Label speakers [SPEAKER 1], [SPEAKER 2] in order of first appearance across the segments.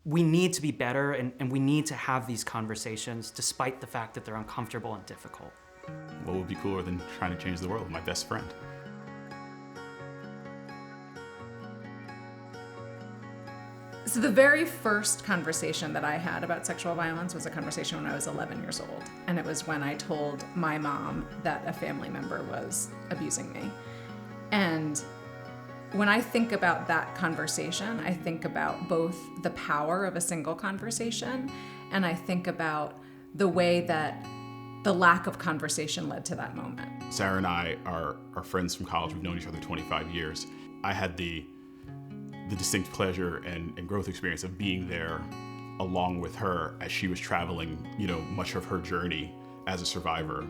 [SPEAKER 1] we need to be better, and we need to have these conversations despite the fact that they're uncomfortable and difficult.
[SPEAKER 2] What would be cooler than trying to change the world with my best friend?
[SPEAKER 3] So the very first conversation that I had about sexual violence was a conversation when I was 11 years old. And it was when I told my mom that a family member was abusing me. And when I think about that conversation, I think about both the power of a single conversation, and I think about the way that the lack of conversation led to that moment.
[SPEAKER 2] Sarah and I are friends from college. We've known each other 25 years. I had the distinct pleasure and growth experience of being there along with her as she was traveling, much of her journey as a survivor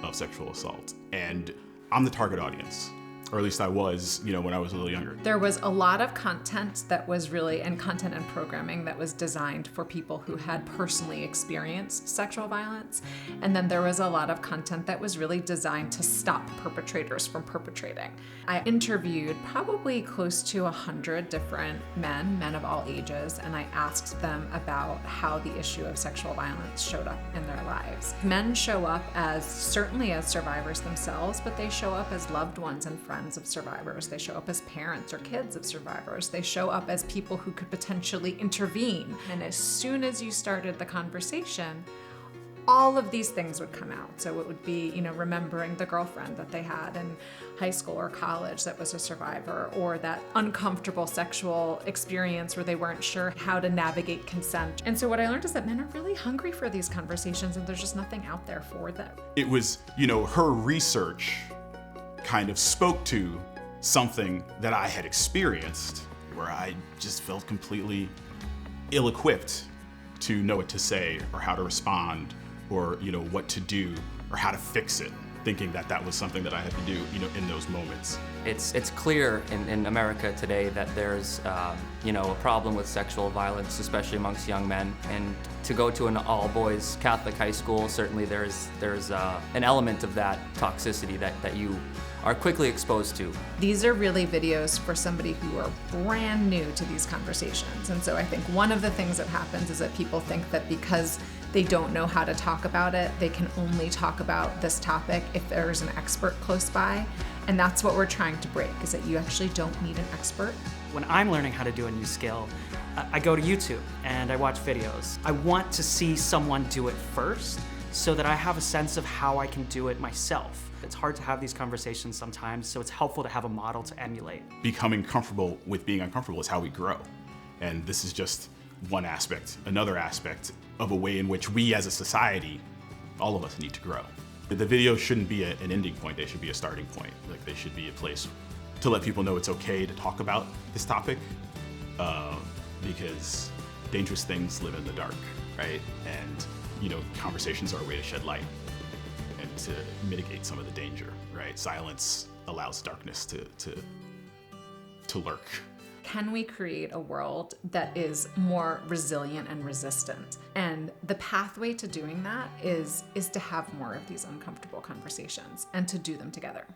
[SPEAKER 2] of sexual assault. And I'm the target audience, or at least I was, when I was a little younger.
[SPEAKER 3] There was a lot of content that was really, and content and programming that was designed for people who had personally experienced sexual violence. And then there was a lot of content that was really designed to stop perpetrators from perpetrating. I interviewed probably close to 100 different men of all ages, and I asked them about how the issue of sexual violence showed up in their lives. Men show up certainly as survivors themselves, but they show up as loved ones and friends of survivors. They show up as parents or kids of survivors. They show up as people who could potentially intervene. And as soon as you started the conversation, all of these things would come out. So it would be, remembering the girlfriend that they had in high school or college that was a survivor, or that uncomfortable sexual experience where they weren't sure how to navigate consent. And so what I learned is that men are really hungry for these conversations, and there's just nothing out there for them.
[SPEAKER 2] It was, her research kind of spoke to something that I had experienced, where I just felt completely ill-equipped to know what to say or how to respond, or what to do or how to fix it, thinking that was something that I had to do in those moments.
[SPEAKER 4] It's clear in America today that there's a problem with sexual violence, especially amongst young men. And to go to an all-boys Catholic high school, certainly there's an element of that toxicity that you are quickly exposed to.
[SPEAKER 3] These are really videos for somebody who are brand new to these conversations. And so I think one of the things that happens is that people think that because they don't know how to talk about it, they can only talk about this topic if there's an expert close by. And that's what we're trying to break, is that you actually don't need an expert.
[SPEAKER 1] When I'm learning how to do a new skill, I go to YouTube and I watch videos. I want to see someone do it first so that I have a sense of how I can do it myself. It's hard to have these conversations sometimes, so it's helpful to have a model to emulate.
[SPEAKER 2] Becoming comfortable with being uncomfortable is how we grow. And this is just one aspect, another aspect of a way in which we as a society, all of us need to grow. The videos shouldn't be an ending point, they should be a starting point. Like, they should be a place to let people know it's okay to talk about this topic, because dangerous things live in the dark, right? And conversations are a way to shed light and to mitigate some of the danger, right? Silence allows darkness to lurk.
[SPEAKER 3] Can we create a world that is more resilient and resistant? And the pathway to doing that is to have more of these uncomfortable conversations and to do them together.